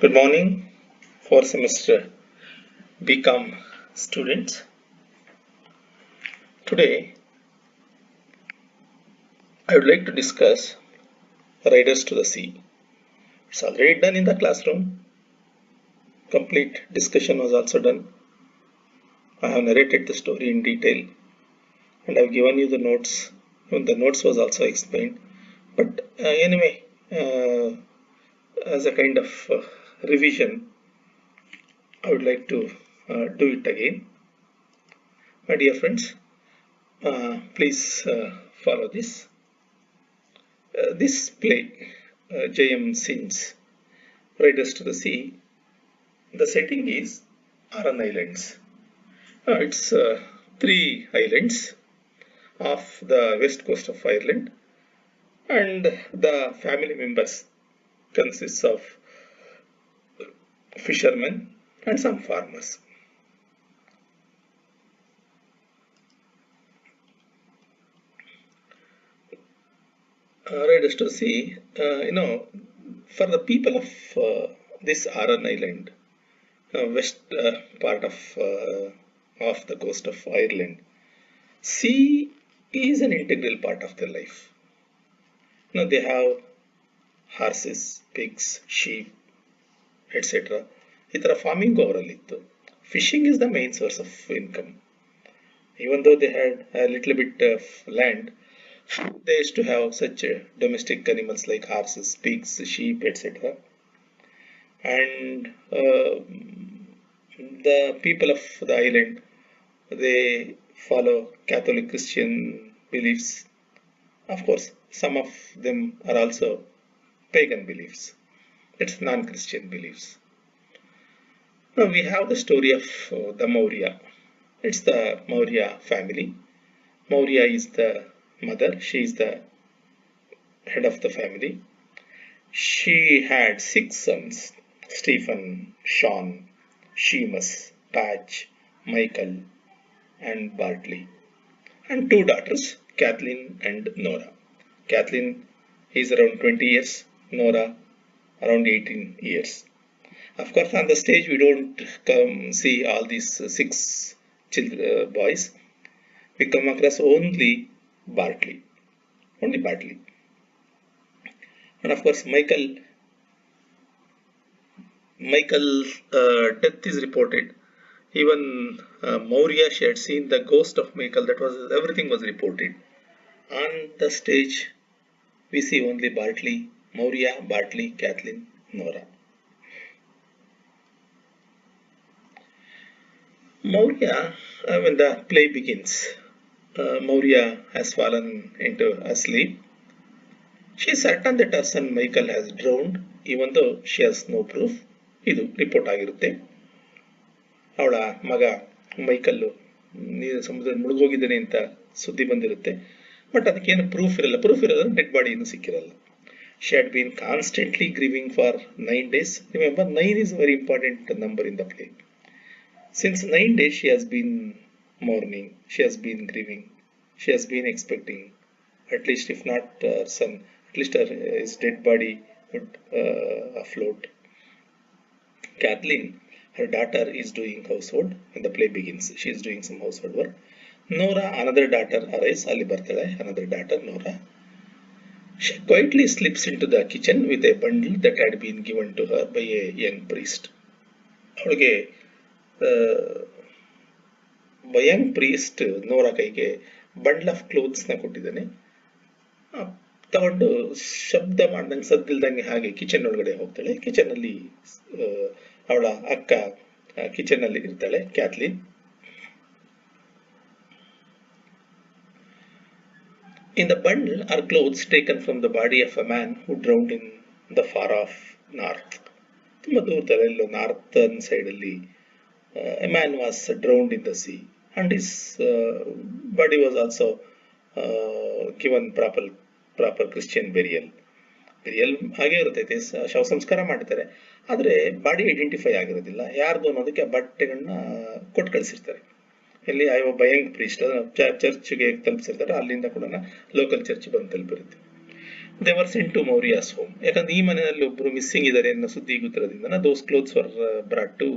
Good morning, fourth semester Bcom students. Today, I would like to discuss Riders to the Sea. It's already done in the classroom. Complete discussion was also done. I have narrated the story in detail and I've given you the notes. Even the notes was also explained. But anyway, as a kind of revision, I would like to do it again. My dear friends, please follow this. This play, J.M. Singh's Riders to the Sea, the setting is Aran Islands. It's three islands off the west coast of Ireland, and the family members consists of fishermen and some farmers. Riders to the Sea, for the people of this Aran Island, west part of the coast of Ireland, sea is an integral part of their life. They have horses, pigs, sheep, etc. Itara farming overalliತ್ತು. Fishing is the main source of income. Even though they had a little bit of land, they used to have such domestic animals like horses, pigs, sheep, etc. And the people of the island, they follow Catholic Christian beliefs. Of course, some of them are also pagan beliefs. It's non-Christian beliefs. Now we have the story of the Maurya. It's the Maurya family. Maurya is the mother. She is the head of the family. She had 6 sons: Stephen, Sean, Seamus, Patch, Michael, and Bartley, and 2 daughters, Kathleen and Nora. Kathleen is around 20 years, Nora around 18 years. Of course, on the stage we don't see all these 6 boys. We come across only Bartley. Only Bartley. And of course, Michael's death is reported. Even Maurya, she had seen the ghost of Michael. Everything was reported. On the stage, we see only Bartley, Maurya, Bartley, Kathleen, Nora. Maurya, when the play begins, Maurya has fallen into a sleep. She is certain that her son Michael has drowned, even though she has no proof. ಇದು report ಆಗಿರುತ್ತೆ. ಅವಳ ಮಗ ಮೈಕಲ್ಲು ನೀರು ಸಮುದ್ರದಲ್ಲಿ ಮುಳುಗೋಗಿದ್ದಾನೆ ಅಂತ ಸುದ್ದಿ ಬಂದಿರುತ್ತೆ. But ಅದಕ್ಕೇನು ಪ್ರೂಫ್ ಇರಲ್ಲ. ಡೆಡ್ ಬಾಡಿ ಇನ್ನೂ ಸಿಕ್ಕಿರಲ್ಲ. She had been constantly grieving for 9 days. Remember, 9 is a very important number in the play. Since 9 days she has been mourning, she has been grieving, she has been expecting, at least if not her son, at least his dead body would afloat. Kathleen, her daughter, is doing household when the play begins. She is doing some household work. Nora, another daughter, arrives. Ali Bartale, another daughter, Nora. She quietly slips into the kitchen with a bundle that had been given to her by a young priest. ಅವಳಿಗೆ Young priest ನೋರಾ ಕೈಗೆ bundle of ಕ್ಲೋತ್ಸ್ನ ಕೊಟ್ಟಿದ್ದಾನೆ. ತಗೊಂಡು ಶಬ್ದ ಮಾಡ್ದಂಗೆ ಸದ್ದಿಲ್ದಂಗೆ ಹಾಗೆ kitchen ಒಳಗಡೆ ಹೋಗ್ತಾಳೆ. ಕಿಚನಲ್ಲಿ ಅವಳ ಅಕ್ಕ ಕಿಚನಲ್ಲಿ ಇರ್ತಾಳೆ, ಕ್ಯಾಥ್ಲಿನ್. In the bundle are clothes taken from the body of a man who drowned in the far off north. ತುಂಬ ದೂರದಲ್ಲೆಲ್ಲೋ ನಾರ್ತರ್ನ್ ಸೈಡಲ್ಲಿ a man was drowned in the sea, and his body was also given proper Christian burial ಹಾಗೆ ಇರುತ್ತೆ. ಶವ ಸಂಸ್ಕಾರ ಮಾಡ್ತಾರೆ, ಆದರೆ body identify ಆಗಿರೋದಿಲ್ಲ, ಯಾರ್ದು ಅನ್ನೋದಕ್ಕೆ ಆ ಬಟ್ಟೆಗಳನ್ನ ಕೊಟ್ಟು ಕಳಿಸಿರ್ತಾರೆ. ಇಲ್ಲಿ ಒಬ್ಬ ಯಂಗ್ ಪ್ರೀಸ್ಟ್ ಚರ್ಚ್ಗೆ ತಲುಪಿಸಿರ್ತಾರೆ, ಅಲ್ಲಿಂದ ಕೂಡ ಲೋಕಲ್ ಚರ್ಚ್ ಬಂದು ತಲುಪಿರುತ್ತೆ. They were sent to Maurya's home. ಯಾಕಂದ್ರೆ ಈ ಮನೆಯಲ್ಲಿ ಒಬ್ರು ಮಿಸ್ಸಿಂಗ್ ಇದ್ದಾರೆ ಅನ್ನೋ ಸುದ್ದಿ ಗೊತ್ತಿರೋದ್ರಿಂದ those clothes were brought to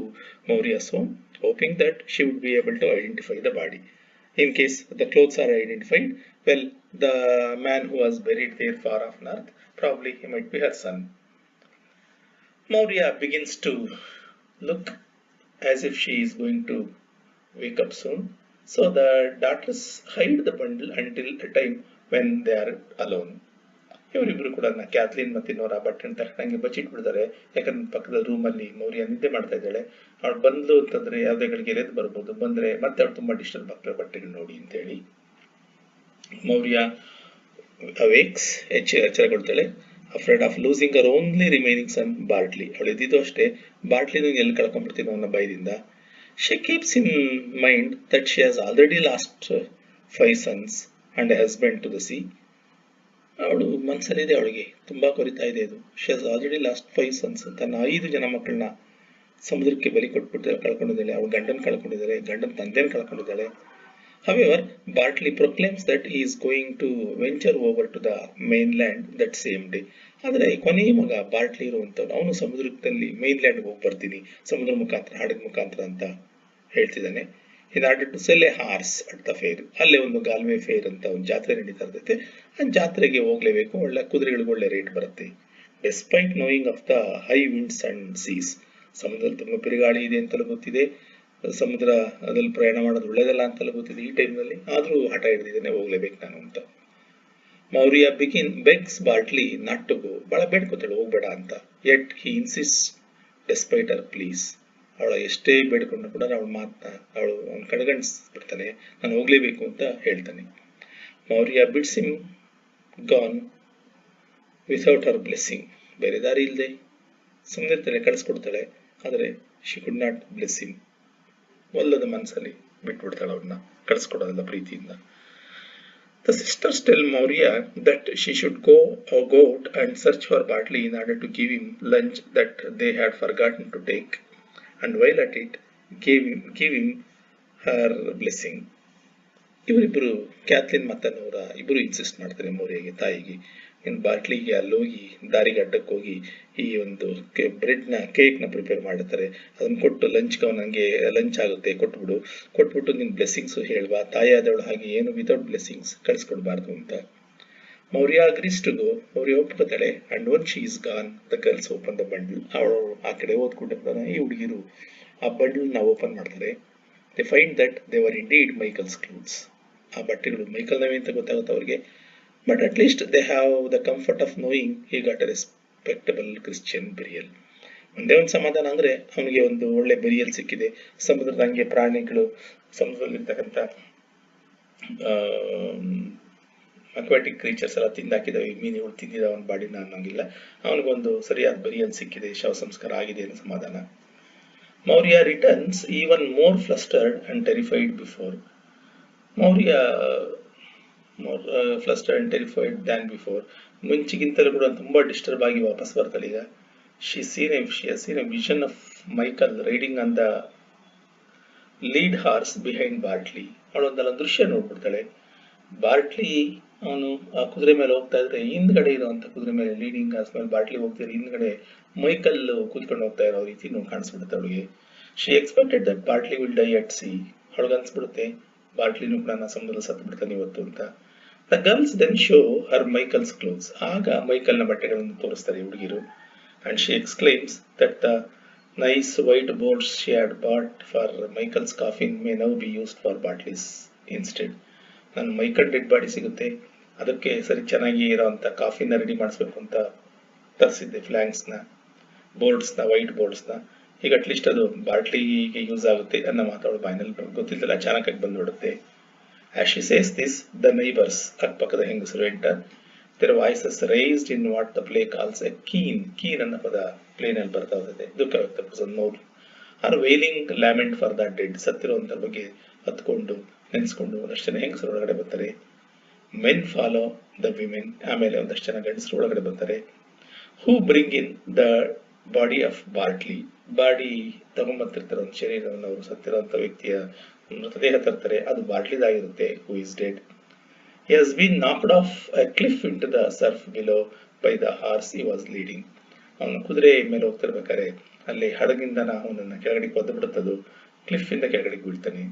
Maurya's home, hoping that she would be able to identify the body. In case the clothes are identified, well, the man who was buried there far off north, probably he might be her son. Maurya begins to look as if she is going to wake up soon. So the daughters hide the bundle until a time when they are alone. ಇವರಿಬ್ರು ಕೂಡ ಕ್ಯಾಥ್ಲಿನ್ ಮತ್ತು ಇನ್ನೋರ ಬಟ್ಟೆ ತಕ್ಕಂಗೆ ಬಚ್ಚಿಟ್ಬಿಡ್ತಾರೆ. ಯಾಕಂದ್ರೆ ಪಕ್ಕದ ರೂಮಲ್ಲಿ ಮೌರ್ಯ ನಿದ್ದೆ ಮಾಡ್ತಾ ಇದ್ದಾಳೆ. ಅವಳು ಬಂದ್ಲು ಅಂತಂದ್ರೆ ಯಾವುದೇ ಗಳಿಗೆ ಎದ್ದು ಬರ್ಬೋದು, ಬಂದ್ರೆ ಮತ್ತೆ ಅವಳು ತುಂಬಾ ಡಿಸ್ಟರ್ಬ್ ಆಗ್ತಾರೆ ಬಟ್ಟೆಗಳು ನೋಡಿ ಅಂತ ಹೇಳಿ. ಮೌರ್ಯ ಅವೇಕ್ಸ್, ಎಚ್ಚರಗೊಳ್ತಾಳೆ. Afraid of losing our only remaining son Bartley. ಅವಳು ಎದ್ದಿದ್ದು ಅಷ್ಟೇ, ಬಾರ್ಟ್ಲಿನ ಎಲ್ಲಿ ಕಳ್ಕೊಂಡ್ಬಿಡ್ತೀನೋ ಅನ್ನೋ ಭಯದಿಂದ. She keeps in mind that she has already lost 5 sons and a husband to the sea. ಅವಳು ಮನಸ್ಸಲ್ಲಿದೆ, ಅವಳಿಗೆ ತುಂಬಾ ಕೊರಿತಾ ಇದೆ ಇದು. She has already lost 5 sons, ತನ್ನ 5 ಜನ ಮಕ್ಕಳನ್ನ ಸಮುದ್ರಕ್ಕೆ ಬಲಿ ಕೊಟ್ಬಿಟ್ಟು ಕಳ್ಕೊಂಡಿದ್ದಾಳೆ. ಅವಳು ಗಂಡನ್ ಕಳ್ಕೊಂಡಿದ್ದಾಳೆ, ಗಂಡನ ತಂದೆನ ಕಳ್ಕೊಂಡಿದ್ದಾಳೆ. However, Bartley proclaims that he is going to venture over to the mainland that same day. ಆದರೆ ಕೊನೆಯ ಮಗ ಬಾರ್ಟ್ಲಿ ಇರುವಂತವನು, ಅವನು ಸಮುದ್ರದಲ್ಲಿ ಮೈನ್ಲ್ಯಾಂಡ್ ಹೋಗಿ ಬರ್ತೀನಿ ಸಮುದ್ರ ಮುಖಾಂತರ, ಹಡಗ ಮುಖಾಂತರ ಅಂತ ಹೇಳ್ತಿದ್ದಾನೆ. in order to sell a horse at the fair. ಅಲ್ಲೇ ಒಂದು ಗಾಲ್ವೆ ಫೇರ್ ಅಂತ ಒಂದು ಜಾತ್ರೆ ನಡೀತಾ ಇರ್ತೈತೆ. ಆ ಜಾತ್ರೆಗೆ ಹೋಗ್ಲೇಬೇಕು, ಒಳ್ಳೆ ಕುದುರೆಗಳಿಗೆ ಒಳ್ಳೆ ರೇಟ್ ಬರುತ್ತೆ. Despite knowing of the high winds and seas. ಸಮುದ್ರದಲ್ಲಿ ತುಂಬಾ ಬಿರುಗಾಳಿ ಇದೆ ಅಂತಲೂ ಗೊತ್ತಿದೆ, ಸಮುದ್ರ ಅದ್ರಲ್ಲಿ ಪ್ರಯಾಣ ಮಾಡೋದು ಒಳ್ಳೇದಲ್ಲ ಅಂತಲೂ ಗೊತ್ತಿದೆ ಈ ಟೈಮ್ನಲ್ಲಿ. ಆದ್ರೂ ಹಠ ಹಿಡಿದಿದ್ದೇನೆ, ಹೋಗ್ಲೇಬೇಕು ನಾನು ಅಂತ. Maurya begs Bartley not to go. ಬಹಳ ಬೇಡ್ಕೋತಾಳೆ ಹೋಗ್ಬೇಡ ಅಂತ. Yet he insist despite her please. ಅವಳ ಎಷ್ಟೇ ಬೇಡ್ಕೊಂಡ್ರು ಕೂಡ ಅವಳು ಅವ್ನ ಕಡೆಗಣಿಸ್ಬಿಡ್ತಾನೆ, ನಾನು ಹೋಗ್ಲೇಬೇಕು ಅಂತ ಹೇಳ್ತಾನೆ. Maurya bids him gone without her blessing. ಬೇರೆ ದಾರಿ ಇಲ್ಲದೆ ಸುಮ್ಮನಿರ್ತಾಳೆ, ಕಳಿಸ್ಕೊಡ್ತಾಳೆ. ಆದರೆ she could not bless him. ಒಲ್ಲದ ಮನಸ್ಸಲ್ಲಿ ಬಿಟ್ಬಿಡ್ತಾಳೆ, ಅವ್ರನ್ನ ಕಳಿಸ್ಕೊಡೋದಲ್ಲ ಪ್ರೀತಿಯಿಂದ. The sisters tell Maurya that she should go out and search for Bartley in order to give him lunch that they had forgotten to take, and while at it, give him her blessing. ಇವರಿಬ್ಬರು ಕ್ಯಾಥ್ಲಿನ್ ಮತ್ತು ನೂರ ಇಬ್ಬರು insist ಮಾಡ್ತಾರೆ ಮೌರ್ಯಗೆ, ತಾಯಿಗೆ, ಇನ್ನು ಬಾರ್ಟ್ಲಿಗೆ ಅಲ್ಲಿ ಹೋಗಿ ದಾರಿಗೆ ಅಡ್ಡಕ್ಕೆ ಹೋಗಿ ಈ ಒಂದು ಬ್ರೆಡ್ನ ಕೇಕ್ನ ಪ್ರಿಪೇರ್ ಮಾಡಿರ್ತಾರೆ, ಅದನ್ನು ಕೊಟ್ಟು ನನಗೆ ಲಂಚ್ ಆಗುತ್ತೆ ಕೊಟ್ಬಿಟ್ಟು ನಿನ್ನ ಬ್ಲೆಸ್ಸಿಂಗ್ಸು ಹೇಳ್ಬಾ, ತಾಯಿ ಆದವಳು ಹಾಗೆ ಏನು ವಿತೌಟ್ ಬ್ಲೆಸ್ಸಿಂಗ್ಸ್ ಕಳಿಸ್ಕೊಡ್ಬಾರ್ದು ಅಂತ. Maurya agrees to go. Maurya ಒಪ್ಕೋತಾಳೆ. And one she is gone the girls open the bundle. ಅವಳು ಆ ಕಡೆ ಓದ್ಕೊಂಡಿರ್ತಾನೆ, ಈ ಹುಡುಗಿರು ಆ ಬಂಡಲ್ನ ಓಪನ್ ಮಾಡ್ತಾರೆ. They find that they were indeed Michael's clothes. ಆ ಬಟ್ಟೆಗಳು ಮೈಕಲ್ನವೇ ಅಂತ ಗೊತ್ತಾಗುತ್ತೆ ಅವ್ರಿಗೆ. But at least they have the comfort of knowing he got a respectable Christian burial. ಒಂದೇ ಒಂದು ಸಮಾಧಾನ ಅಂದ್ರೆ ಅವನಿಗೆ ಒಂದು ಒಳ್ಳೆ ಬೆರಿಯಲ್ ಸಿಕ್ಕಿದೆ. ಸಮುದ್ರದ ಹಂಗೆ ಪ್ರಾಣಿಗಳು, ಸಮುದ್ರದಲ್ಲಿರ್ತಕ್ಕಂಥ ಅಕ್ವಾಟಿಕ್ ಕ್ರೀಚರ್ಸ್ ಎಲ್ಲ ತಿಂದಾಕಿದಾವೆ, ಮೀನುಗಳು ತಿಂದಿದ್ದಾವೆ ಅವನ ಬಾಡಿನ ಅನ್ನೋಂಗಿಲ್ಲ. ಅವನಿಗೊಂದು ಸರಿಯಾದ ಬೆರಿಯಲ್ ಸಿಕ್ಕಿದೆ, ಶವ ಸಂಸ್ಕಾರ ಆಗಿದೆ ಅನ್ನೋ ಸಮಾಧಾನ. Maurya returns even more flustered and terrified before. Maurya flustered and terrified than before. ಮುಂಚಿಗಿಂತಲೂ ಕೂಡ ತುಂಬಾ ಡಿಸ್ಟರ್ಬ್ ಆಗಿ ವಾಪಸ್ ಬರ್ತಾಳೆ ಈಗ. she has seen a vision of Michael riding on the lead horse behind Bartley. ಅವಳೊಂದಲ್ಲ ದೃಶ್ಯ ನೋಡ್ಬಿಡ್ತಾಳೆ. ಬಾರ್ಟ್ಲಿ ಅವನು ಆ ಕುದುರೆ ಮೇಲೆ ಹೋಗ್ತಾ ಇದ್ರೆ ಹಿಂದ್ಗಡೆ ಇರುವಂತ ಕುದುರೆ ಮೇಲೆ ಲೀಡಿಂಗ್ ಹಾರ್ಸ್ ಮೇಲೆ ಬಾರ್ಟ್ಲಿ ಹೋಗ್ತಿದ್ರೆ ಹಿಂದ್ಗಡೆ ಮೈಕಲ್ ಕೂತ್ಕೊಂಡು ಹೋಗ್ತಾ ಇರೋ ರೀತಿ ಕಾಣಿಸ್ಬಿಡುತ್ತೆ ಅವಳಿಗೆ. She expected that Bartley will die at sea. ಅವಳಿಗೆ ಅನ್ಸ್ಬಿಡುತ್ತೆ ಬಾರ್ಟ್ಲಿನೂ ಕೂಡ ಸಮುದ್ರ ಸತ್ತು ಬಿಡ್ತಾನೆ ಇವತ್ತು ಅಂತ. The girls then show her Michael's clothes. ಆಗ ಮೈಕಲ್ನ ಬಟ್ಟೆಗಳನ್ನು ತೋರಿಸ್ತಾರೆ ಹುಡುಗಿರು. And she exclaims that the nice white boards she had bought for Michael's coffin may now be used for Bartley's instead. ನಾನು ಮೈಕಲ್ ಡೆಡ್ ಬಾಡಿ ಸಿಗುತ್ತೆ, ಅದಕ್ಕೆ ಸರಿ ಚೆನ್ನಾಗಿ ಇರೋಂಥ ಕಾಫಿನ ರೆಡಿ ಮಾಡಿಸ್ಬೇಕು ಅಂತ ತರಿಸಿದ್ದೆ ಫ್ಲ್ಯಾಂಕ್ಸ್ನ, ಬೋರ್ಡ್ಸ್ನ, ವೈಟ್ ಬೋರ್ಡ್ಸ್ನ. ಈಗ ಅಟ್ಲೀಸ್ಟ್ ಅದು ಬಾರ್ಟ್ಲಿಗೆ ಯೂಸ್ ಆಗುತ್ತೆ ಅನ್ನೋ ಮಾತಾಡೋ ಬಾಯಿನಲ್ಲಿ ಗೊತ್ತಿದ್ದಲ್ಲ, ಚಾಣಕ್ಯಾಗಿ ಬಂದ್ಬಿಡುತ್ತೆ. As she says this, the neighbours, ಅಕ್ಕಪಕ್ಕದ ಹೆಂಗಸರು enter. their voices raised in what the play calls a keen ಅನ್ನೋ ಪದ ಪ್ಲೇನಲ್ಲಿ ಬರ್ತಾ ಹೋಗುತ್ತೆ, ದುಃಖ ವ್ಯಕ್ತಪಡಿಸೋದು ನೋವು. Are wailing lament for the dead. ಸತ್ತಿರುವಂತರ ಬಗ್ಗೆ ಹತ್ಕೊಂಡು ನೆನೆಸ್ಕೊಂಡು ಒಂದಷ್ಟು ಜನ ಹೆಂಗಸರು ಒಳಗಡೆ ಬರ್ತಾರೆ. Men follow the women. ಆಮೇಲೆ ಒಂದಷ್ಟು ಜನ ಗಂಡಸರು ಒಳಗಡೆ ಬರ್ತಾರೆ. Who bring in the body of Bartley. Body ತಗೊಂಬರ್ತಿರ್ತಾರೆ, ಒಂದು ಶರೀರವನ್ನು, ಅವರು ಸತ್ತಿರುವಂತ ವ್ಯಕ್ತಿಯ ಮೃತದೇಹ ತರ್ತಾರೆ, ಅದು ಬಾರ್ಟ್ಲಿದಾಗಿರುತ್ತೆ. Who is dead. He has been knocked off a cliff into the surf below by the horse he was leading. ಅವನು ಕುದುರೆ ಮೇಲೆ ಹೋಗ್ತಿರ್ಬೇಕಾದ್ರೆ ಅಲ್ಲಿ ಹಡಗಿಂದ ಅವನನ್ನ ಕೆಳಗಡೆ ಒದ್ದು ಬಿಡುತ್ತದು, ಕ್ಲಿಫ್ ಇಂದ ಕೆಳಗಡೆ ಬೀಳ್ತಾನೆ.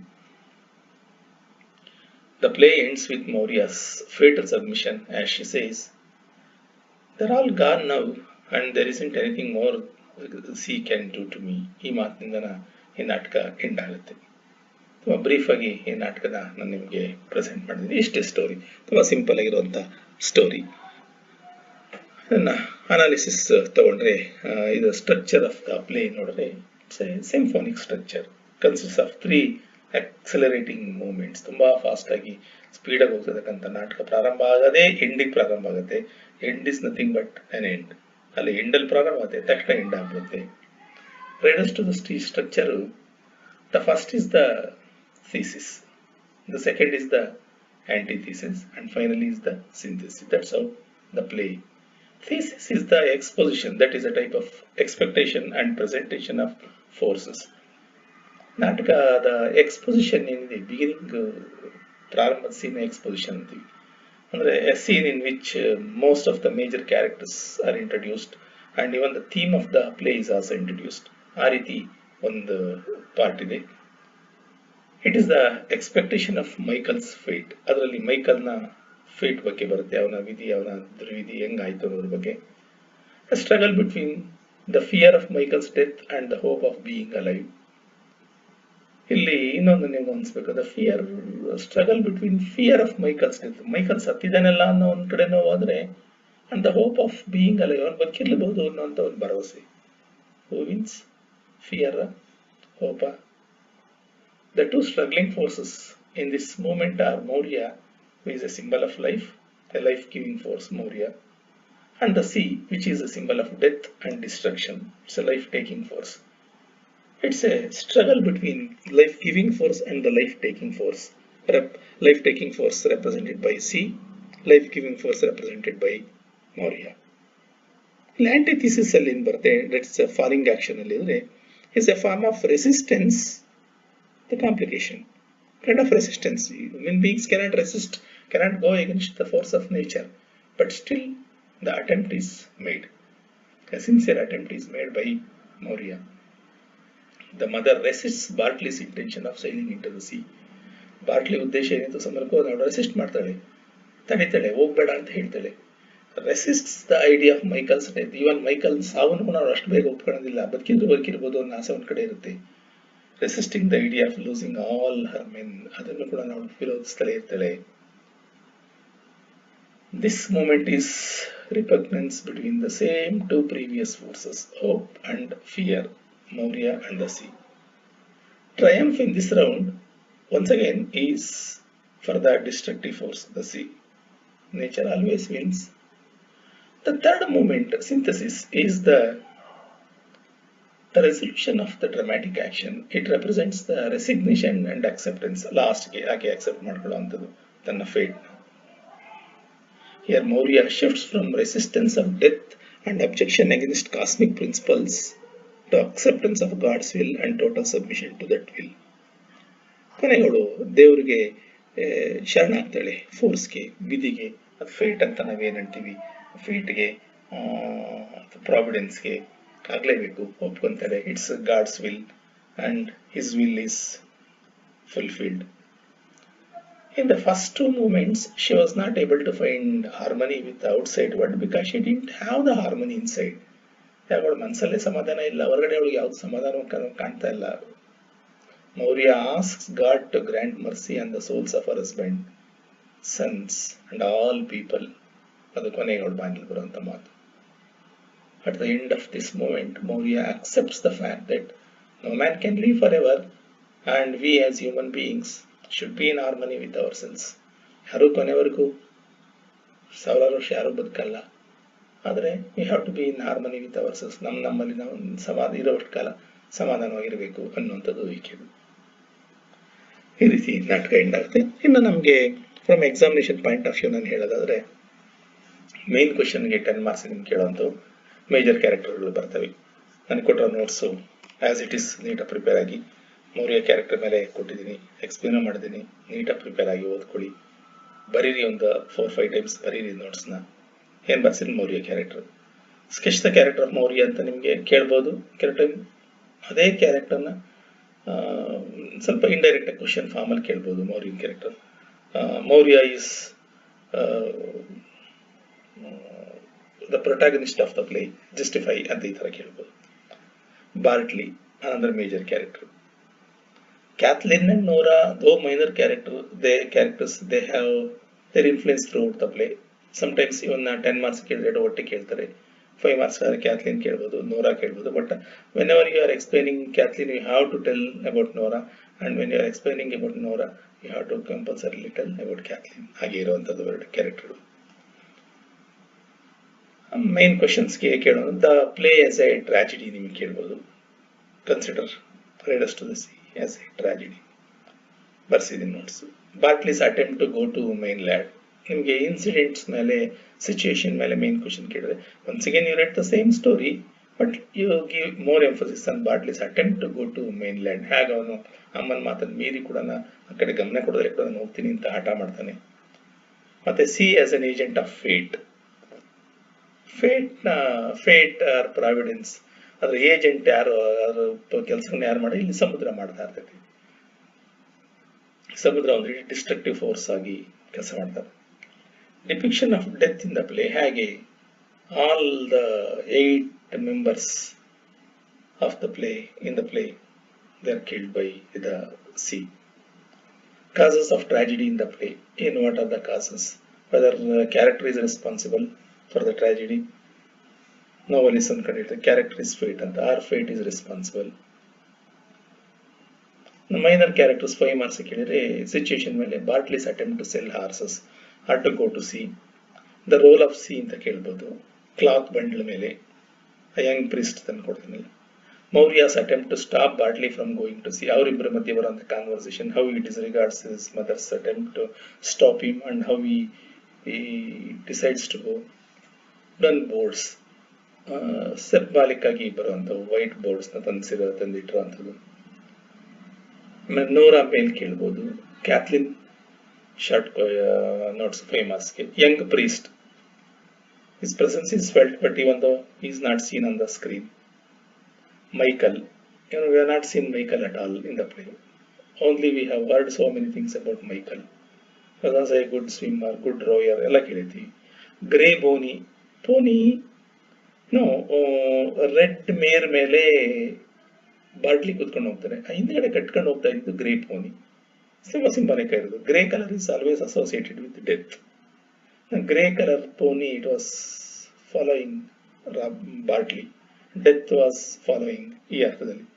The play ends with Maurya's fatal submission as she says, "They're all gone now, and there isn't anything more sea can do to me." ಈ ಮಾತಿನಿಂದ ಈ ನಾಟಕ ಎಂಡ್ ಆಗುತ್ತೆ. ತುಂಬ ಬ್ರೀಫ್ ಆಗಿ ಈ ನಾಟಕನ ನಾನು ನಿಮಗೆ ಪ್ರೆಸೆಂಟ್ ಮಾಡಿದ್ದೀನಿ. ಇಷ್ಟೇ ಸ್ಟೋರಿ, ತುಂಬ ಸಿಂಪಲ್ ಆಗಿರುವಂಥ ಸ್ಟೋರಿ. ಇದನ್ನ ಅನಾಲಿಸಿಸ್ ತಗೊಂಡ್ರೆ ಇದು ಸ್ಟ್ರಕ್ಚರ್ ಆಫ್ ದ ಪ್ಲೇ ನೋಡಿದ್ರೆ it's a symphonic structure, consist of 3 accelerating movements. ತುಂಬಾ ಫಾಸ್ಟ್ ಆಗಿ ಸ್ಪೀಡ್ ಆಗಿ ಹೋಗ್ತಕ್ಕಂಥ ನಾಟಕ ಪ್ರಾರಂಭ ಆಗದೆ ಎಂಡಿಗೆ ಪ್ರಾರಂಭ ಆಗುತ್ತೆ. End is nothing but an end. ಅಲ್ಲಿ ಎಂಡಲ್ಲಿ ಪ್ರಾರಂಭ ಆಗುತ್ತೆ, ತಕ್ಷಣ ಎಂಡ್ ಆಗ್ಬಿಡುತ್ತೆ. Riders to the structure, the first is the thesis, the second is the antithesis, and finally is the synthesis. That's how the play. Thesis is the exposition, that is a type of expectation and presentation of forces. ನಾಟಕದ ಎಕ್ಸ್ಪೊಸಿಷನ್ ಏನಿದೆ, beginning ಪ್ರಾರಂಭದ scene exposition ಅಂತೀವಿ. ಅಂದರೆ a scene in which most of the major characters are introduced and even the theme of the play is also introduced. ಆ ರೀತಿ ಒಂದು part ಇದೆ. It is the expectation of Michael's fate. ಅದರಲ್ಲಿ ಮೈಕಲ್ನ fate ಬಗ್ಗೆ ಬರುತ್ತೆ, ಅವನ ವಿಧಿ, ಅವನ ದುರ್ವಿಧಿ ಹೆಂಗಾಯ್ತು ಅನ್ನೋದ್ರ ಬಗ್ಗೆ. Struggle between the fear of Michael's death and the hope of being alive. ಇಲ್ಲಿ ಇನ್ನೊಂದು ನಿಮ್ಗೆ ಅನ್ಸ್ಬೇಕು, the fear struggle between fear of Michael's death, Michael ಸತ್ತಿದ್ದಾನೆಲ್ಲ ಅನ್ನೋ ಒಂದ್ ಕಡೆನೋ ಹೋದ್ರೆ, and the hope of being alive, ಅವ್ನು ಬದುಕಿರ್ಲಬಹುದು ಅನ್ನೋಂಥ ಒಂದು ಭರವಸೆ. Who wins, fear, hope? The two struggling forces in this moment are Maurya, who is a symbol of life, a life-giving force, Maurya, and the sea, which is a symbol of death and destruction. It's a life-taking force. It's a struggle between life-giving force and the life-taking force. Life-taking force represented by sea, life-giving force represented by Maurya. Antithesis ಅಲ್ಲಿ ಏನು ಬರುತ್ತೆ, that's a falling action ಅಲ್ಲಿ is a form of resistance. The complication, kind of resistance. Human beings cannot resist, cannot go against the force of nature, but still the attempt is made. A sincere attempt is made by Maurya. The mother resists Bartley's intention of sailing into the sea. Bartley ಉದ್ದೇಶ ಏನಿತ್ತು ಸಮರಕ್ಕೂ, ಅವಳು resist ಮಾಡ್ತಾಳೆ, ತಡಿತಾಳೆ, ಹೋಗ್ಬೇಡ ಅಂತ ಹೇಳ್ತಾಳೆ. Resists the idea of Michael's death. ಇವನ್ Michael ಸಾವನ್ನು ನಾವು ಅಷ್ಟು ಬೇಗ ಒಪ್ಕೊಳ್ಳೋದಿಲ್ಲ, ಬದುಕಿರ್ಬೋದು ಅನ್ನೋ ಆಸೆ ಒಂದ್ ಕಡೆ ಇರುತ್ತೆ. Resisting the idea of losing all her men, ಅದನ್ನು ಕೂಡ ನಾವು ವಿರೋಧಿಸ್ತಲೇ ಇರ್ತಾಳೆ. This moment is repugnance between the same two previous forces, hope and fear, Maurya and the sea. Triumph in this round once again is for the destructive force, the sea. Nature always wins. The third moment, synthesis, is the resolution of the dramatic action. It represents the resignation and acceptance. Last ಆಕೆ accept ಮಾಡ್ಕೊಳ್ಳುವಂಥದ್ದು ತನ್ನ fate. Here Maurya shifts from resistance of death and objection against cosmic principles to acceptance of God's will and total submission to that will. ಕೊನೆಗಳು ದೇವರಿಗೆ ಶರಣಾಗ್ತಾಳೆ, ಫೋರ್ಸ್ಗೆ, ವಿಧಿಗೆ, ಅದು fate ಅಂತ ನಾವೇನಂತೀವಿ, ಫೇಟ್ಗೆ, ಪ್ರಾವಿಡೆನ್ಸ್ಗೆ ಆಗಲೇಬೇಕು, ಒಪ್ಕೊಂತಾರೆ. It's God's will and his will is fulfilled. In the first two movements, she was not able to find harmony with the outside world because she didn't have the harmony inside. ಅವಳ ಮನಸ್ಸಲ್ಲೇ ಸಮಾಧಾನ ಇಲ್ಲ, ಹೊರಗಡೆ ಅವಳಿಗೆ ಯಾವ್ದು ಸಮಾಧಾನ ಕಾಣ್ತಾ ಇಲ್ಲ. Maurya asks God to grant mercy on the souls of her husband, sons and all people. ಅದು ಕೊನೆಗೆ ಅವಳ ಬಾಯಲ್ಲಿ ಬರುವಂತ ಮಾತು. At the end of this moment, Maurya accepts the fact that no man can live forever and we as human beings should be in harmony with ourselves. ಯಾರು ಕೊನೆವರೆಗೂ ಸಾವಿರಾರು ವರ್ಷ ಯಾರು ಬದುಕಲ್ಲ, ಆದರೆ we have to be in harmony with ourselves. ನಮ್ಮಲ್ಲಿ ನಾವು ಇರೋಷ್ಟು ಕಾಲ ಸಮಾಧಾನವಾಗಿರಬೇಕು ಅನ್ನುವಂಥದ್ದು ಈಕೆ. ಈ ರೀತಿ ನಾಟಕ ಎಂಡ್ ಆಗುತ್ತೆ. ಇನ್ನು ನಮಗೆ from examination point of view ನಾನು ಹೇಳೋದಾದ್ರೆ, ಮೇನ್ ಕ್ವಶನ್ಗೆ 10 ಮಾರ್ಕ್ಸ್ ನಿಮ್ಗೆ ಕೇಳೋಂಥ ಮೇಜರ್ ಕ್ಯಾರೆಕ್ಟರ್ಗಳು ಬರ್ತವೆ. ನನಗೆ ಕೊಟ್ಟಿರೋ ನೋಟ್ಸು ಆ್ಯಸ್ ಇಟ್ ಈಸ್ ನೀಟಾಗಿ ಪ್ರಿಪೇರ್ ಆಗಿ Maurya ಕ್ಯಾರೆಕ್ಟರ್ ಮೇಲೆ ಕೊಟ್ಟಿದ್ದೀನಿ, ಎಕ್ಸ್ಪ್ಲೇನ್ ಮಾಡಿದ್ದೀನಿ, ನೀಟಾಗಿ ಪ್ರಿಪೇರ್ ಆಗಿ ಓದ್ಕೊಳ್ಳಿ. ಬರೀರಿ ಒಂದು 4-5 ಟೈಮ್ಸ್ ಬರೀರಿ ನೋಟ್ಸ್ನ. ಏನು ಬರ್ಸಿರಿ Maurya character, sketch the character of Maurya ಅಂತ ನಿಮಗೆ ಕೇಳ್ಬೋದು. ಕೆಲವು ಟೈಮ್ ಅದೇ ಕ್ಯಾರೆಕ್ಟರ್ನ ಸ್ವಲ್ಪ ಇಂಡೈರೆಕ್ಟ್ ಕ್ವಶನ್ ಫಾರ್ಮಲ್ಲಿ ಕೇಳ್ಬೋದು. Mauryan character, Maurya is the protagonist of the play, justify ಅಂತ ಈ ಥರ ಕೇಳ್ಬೋದು. ಬಾರ್ಟ್ಲಿ another major character. Kathleen and Nora, though minor characters, they have their influence throughout the play. Sometimes even 10 marks ಕೇಳಿದ್ರೆ ಒಟ್ಟಿಗೆ ಕೇಳ್ತಾರೆ, 5 marks Kathleen ಕೇಳ್ಬೋದು, Nora ಕೇಳ್ಬೋದು. But whenever you are explaining Kathleen, you have to tell about Nora, and when you are explaining about Nora, you have to compulsorily tell about Kathleen. ಹಾಗೆ ಇರುವಂಥದ್ದು ಎರಡು ಕ್ಯಾರೆಕ್ಟರ್ಗಳು. Main ಕ್ವಶನ್ಸ್ಗೆ ಕೇಳೋದು, the play as a tragedy ನಿಮಗೆ ಕೇಳ್ಬೋದು. Consider Raiders to the Sea as a tragedy. ಬರ್ಸಿದ್ದೀನಿ ನೋಟ್ಸ್. Bartley's attempt to go to mainland, ನಿಮಗೆ ಇನ್ಸಿಡೆಂಟ್ಸ್ ಮೇಲೆ, ಸಿಚುಯೇಷನ್ ಮೇಲೆ ಮೈನ್ ಕ್ವಶನ್ ಕೇಳಿದ್ರೆ, once again you write the same story, but you give more emphasis on Bartley's attempt to go to mainland. ಹೇಗೆ ಅವನು ಅಮ್ಮನ ಮಾತನ್ನು ಮೀರಿ ಕೂಡ ಆ ಕಡೆ ಗಮನ ಕೊಡೋದ್ರೆ ಕೂಡ ನಾನು ಹೋಗ್ತೀನಿ ಅಂತ ಹಠ ಮಾಡ್ತಾನೆ. ಮತ್ತೆ see as an agent of fate or providence, ಅದ್ರ ಏಜೆಂಟ್ ಯಾರು, ಅದ್ರ ಕೆಲಸವನ್ನು ಯಾರು ಮಾಡಿ, ಇಲ್ಲಿ ಸಮುದ್ರ ಮಾಡ್ತಾ ಇರ್ತೈತಿ. ಸಮುದ್ರ ಒಂದು ಡಿಸ್ಟ್ರಕ್ಟಿವ್ ಫೋರ್ಸ್ ಆಗಿ ಕೆಲಸ ಮಾಡ್ತಾರೆ. Depiction of death in the play, ಹೇಗೆ all the 8 members of the play in the play they are killed by the sea. Causes of tragedy in the play, ಏನು what are the causes, whether character is responsible for the tragedy. Novelist ಅನ್ಕೊಂಡಿರ್ತಾರೆ, character is fate ಅಂತ, or fate is responsible. Minor characters 5 marks ಕೇಳಿದ್ರೆ, situation ಮೇಲೆ Bartley's attempt to sell horses, horse to go to sea. The role of sea ಅಂತ ಕೇಳ್ಬೋದು. Cloth bundle ಮೇಲೆ young priest ತಂದು ಕೊಡ್ತೀನಿ. Maurya's attempt to stop Bartley from going to sea, ಅವರಿಬ್ಬರ ಮಧ್ಯೆ ಬರುವಂತ conversation, how it is regards his mother's attempt to stop him and how he decides to go. Gun boards, symbolic ಆಗಿ ಬರುವಂಥವು white boards ನ ತಂದಿಟ್ಟಿರುವಂಥದ್ದು. Nora ಮೇಲ್ ಕೇಳ್ಬೋದು. Cathleen short notes 5 marks. Young priest, his presence is felt but even though he is not seen on the screen. Michael, we have not seen Michael at all in the play, only we have heard so many things about Michael. He was a good swimmer, good rower, ಎಲ್ಲ ಕೇಳಿದ್ವಿ. Grey pony no, red ಮೇರ್ ಮೇಲೆ ಬಾರ್ಟ್ಲಿ ಕೂತ್ಕೊಂಡು ಹೋಗ್ತಾರೆ, ಹಿಂದ್ಗಡೆ ಕಟ್ಕೊಂಡು ಹೋಗ್ತಾ ಇದ್ದು ಗ್ರೇ ಪೋನಿ. ಸಿಂಬಾಲಿಕ್ ಇರೋದು. Grey colour is always associated with death. Grey colour pony, it was following Bartley, death was following ಈ ಅರ್ಥದಲ್ಲಿ.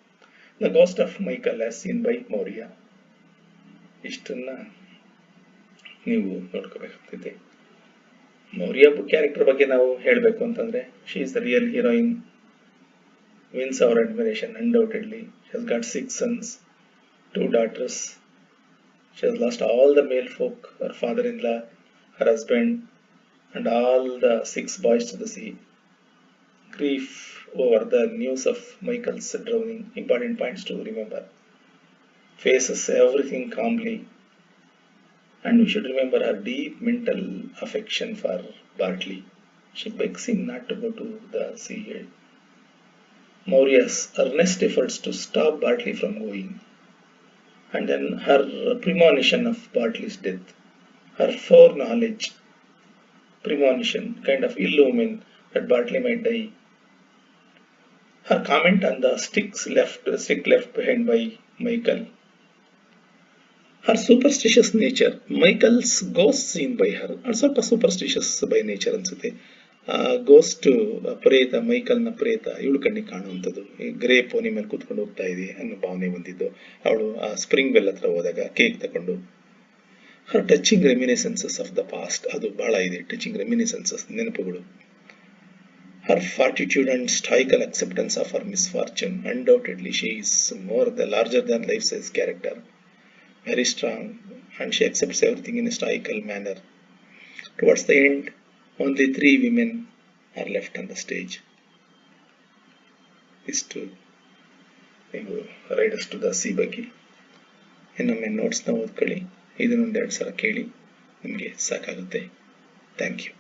The ghost of Michael as seen by Maurya. ಇಷ್ಟನ್ನ ನೀವು ನೋಡ್ಕೋಬೇಕಾಗ್ತೈತೆ. ಮೌರ್ಯ ಕ್ಯಾರೆಕ್ಟರ್ ಬಗ್ಗೆ ನಾವು ಹೇಳಬೇಕು ಅಂತಂದ್ರೆ, she is the real heroine, wins our admiration undoubtedly. She has got 6 sons, 2 daughters. She has lost all the male folk, her father-in-law, her husband, and all the 6 boys to the sea. Grief over the news of Michael's drowning. Important points to remember. Faces everything calmly, and we should remember her deep mental affection for Bartley. She begs him not to go to the sea. Maurya's earnest efforts to stop Bartley from going, and then her premonition of Bartley's death, her foreknowledge, premonition, kind of ill omen that Bartley might die, her comment on the stick left behind by Michael, her superstitious nature, Michael's ghost seen by her, also superstitious by nature ಅನ್ಸುತ್ತೆ. Ghost ಪ್ರೇತ, ಮೈಕಲ್ನ ಪ್ರೇತ ಇವಳು ಕಣ್ಣಿಗೆ ಕಾಣುವಂಥದ್ದು. Grey pony ಮೇಲೆ ಕೂತ್ಕೊಂಡು ಹೋಗ್ತಾ ಇದೆ ಅನ್ನೋ ಭಾವನೆ ಬಂದಿದ್ದು. ಅವಳು ಆ ಸ್ಪ್ರಿಂಗ್ ಬೆಲ್ ಹತ್ರ ಹೋದಾಗ ಕೇಕ್ ತಗೊಂಡು, her touching reminiscences of the past, ಅದು ಬಹಳ ಇದೆ, ಟಚಿಂಗ್ ರೆಮಿನಿಸೆನ್ಸಸ್, ನೆನಪುಗಳು. Her fortitude and stoical acceptance of her misfortune, undoubtedly she is more the larger than life size character, very strong, and she accepts everything in a stoical manner. Towards the end, only 3 women are left on the stage. ಇಷ್ಟು ನೀವು Riders to the C ಬಗ್ಗೆ ಇನ್ನೊಮ್ಮೆ ನೋಟ್ಸ್ನ ಓದ್ಕೊಳ್ಳಿ, ಇದನ್ನೊಂದೆರಡು ಸಲ ಕೇಳಿ. ನಿಮಗೆ ಸಾಕಾಗುತ್ತೆ. Thank you.